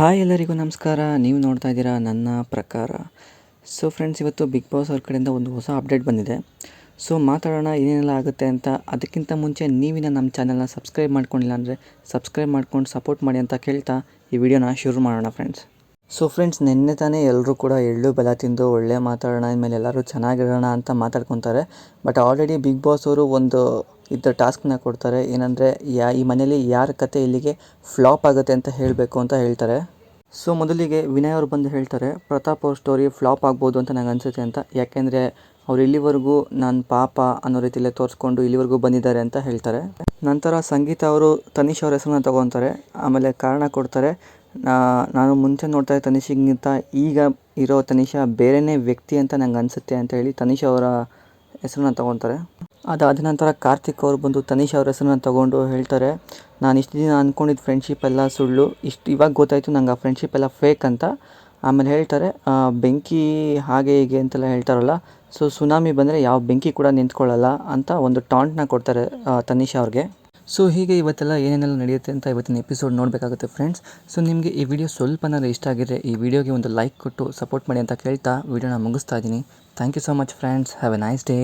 Hi ಎಲ್ಲರಿಗೂ ನಮಸ್ಕಾರ. ನೀವು ನೋಡ್ತಾ ಇದ್ದೀರಾ ನನ್ನ ಪ್ರಕಾರ. ಸೊ ಫ್ರೆಂಡ್ಸ್, ಇವತ್ತು ಬಿಗ್ ಬಾಸ್ ಅವ್ರ ಕಡೆಯಿಂದ ಒಂದು ಹೊಸ ಅಪ್ಡೇಟ್ ಬಂದಿದೆ. ಸೊ ಮಾತಾಡೋಣ ಏನೇನೆಲ್ಲ ಆಗುತ್ತೆ ಅಂತ. ಅದಕ್ಕಿಂತ ಮುಂಚೆ ನೀವಿನ ನಮ್ಮ ಚಾನಲ್ನ ಸಬ್ಸ್ಕ್ರೈಬ್ ಮಾಡ್ಕೊಂಡಿಲ್ಲ ಅಂದರೆ ಸಬ್ಸ್ಕ್ರೈಬ್ ಮಾಡ್ಕೊಂಡು ಸಪೋರ್ಟ್ ಮಾಡಿ ಅಂತ ಕೇಳ್ತಾ ಈ ವಿಡಿಯೋನ ಶುರು ಮಾಡೋಣ ಫ್ರೆಂಡ್ಸ್. ಸೊ ಫ್ರೆಂಡ್ಸ್, ನಿನ್ನೆ ತಾನೇ ಎಲ್ಲರೂ ಕೂಡ ಎಳ್ಳು ಬೆಲ್ಲ ತಿಂದು ಒಳ್ಳೆ ಮಾತಾಡೋಣ ಇನ್ಮೇಲೆ ಎಲ್ಲರೂ ಚೆನ್ನಾಗಿರೋಣ ಅಂತ ಮಾತಾಡ್ಕೊತಾರೆ. ಬಟ್ ಆಲ್ರೆಡಿ ಬಿಗ್ ಬಾಸ್ ಅವರು ಒಂದು ಟಾಸ್ಕ್ನ ಕೊಡ್ತಾರೆ. ಏನಂದರೆ ಈ ಮನೇಲಿ ಯಾರ ಕತೆ ಇಲ್ಲಿಗೆ ಫ್ಲಾಪ್ ಆಗುತ್ತೆ ಅಂತ ಹೇಳಬೇಕು ಅಂತ ಹೇಳ್ತಾರೆ. ಸೊ ಮೊದಲಿಗೆ ವಿನಯ್ ಅವರು ಬಂದು ಹೇಳ್ತಾರೆ, ಪ್ರತಾಪ್ ಅವ್ರ ಸ್ಟೋರಿ ಫ್ಲಾಪ್ ಆಗ್ಬೋದು ಅಂತ ನಂಗೆ ಅನಿಸುತ್ತೆ ಅಂತ. ಯಾಕೆಂದರೆ ಅವ್ರು ಇಲ್ಲಿವರೆಗೂ ನಾನು ಪಾಪ ಅನ್ನೋ ರೀತಿಯಲ್ಲೇ ತೋರಿಸ್ಕೊಂಡು ಇಲ್ಲಿವರೆಗೂ ಬಂದಿದ್ದಾರೆ ಅಂತ ಹೇಳ್ತಾರೆ. ನಂತರ ಸಂಗೀತ ಅವರು ತನಿಷ್ ಅವ್ರ ಹೆಸರನ್ನ ತೊಗೊತಾರೆ. ಆಮೇಲೆ ಕಾರಣ ಕೊಡ್ತಾರೆ, ನಾನು ಮುಂಚೆ ನೋಡ್ತಾ ಇದ್ದ ತನಿಷಿಗಿಂತ ಈಗ ಇರೋ ತನಿಷಾ ಬೇರೆಯೇ ವ್ಯಕ್ತಿ ಅಂತ ನಂಗೆ ಅನಿಸುತ್ತೆ ಅಂತ ಹೇಳಿ ತನಿಷ್ ಅವರ ಹೆಸರನ್ನ ತೊಗೊತಾರೆ. ಅದಾದ ನಂತರ ಕಾರ್ತಿಕ್ ಅವರು ಬಂದು ತನಿಷ್ ಅವ್ರ ಹೆಸರನ್ನ ತೊಗೊಂಡು ಹೇಳ್ತಾರೆ, ನಾನು ಇಷ್ಟು ದಿನ ಅಂದ್ಕೊಂಡಿದ್ದು ಫ್ರೆಂಡ್ಶಿಪ್ ಎಲ್ಲ ಸುಳ್ಳು, ಇವಾಗ ಗೊತ್ತಾಯಿತು ನಂಗೆ ಆ ಫ್ರೆಂಡ್ಶಿಪ್ ಎಲ್ಲ ಫೇಕ್ ಅಂತ. ಆಮೇಲೆ ಹೇಳ್ತಾರೆ, ಬೆಂಕಿ ಹಾಗೆ ಹೀಗೆ ಅಂತೆಲ್ಲ ಹೇಳ್ತಾರಲ್ಲ, ಸೊ ಸುನಾಮಿ ಬಂದರೆ ಯಾವ ಬೆಂಕಿ ಕೂಡ ನಿಂತ್ಕೊಳ್ಳಲ್ಲ ಅಂತ ಒಂದು ಟಾಂಟ್ನ ಕೊಡ್ತಾರೆ ತನಿಷ್ ಅವ್ರಿಗೆ. ಸೊ ಹೀಗೆ ಇವತ್ತೆಲ್ಲ ಏನೇನೆಲ್ಲ ನಡೆಯುತ್ತೆ ಅಂತ ಇವತ್ತಿನ ಎಪಿಸೋಡ್ ನೋಡಬೇಕಾಗುತ್ತೆ ಫ್ರೆಂಡ್ಸ್. ಸೊ ನಿಮಗೆ ಈ ವಿಡಿಯೋ ಸ್ವಲ್ಪನಾದ್ರೂ ಇಷ್ಟ ಆಗಿದ್ರೆ ಈ ವಿಡಿಯೋಗೆ ಒಂದು ಲೈಕ್ ಕೊಟ್ಟು ಸಪೋರ್ಟ್ ಮಾಡಿ ಅಂತ ಕೇಳ್ತಾ ವಿಡಿಯೋನ ಮುಗಿಸ್ತಾ ಇದ್ದೀನಿ. Thank you so much friends. Have a nice day.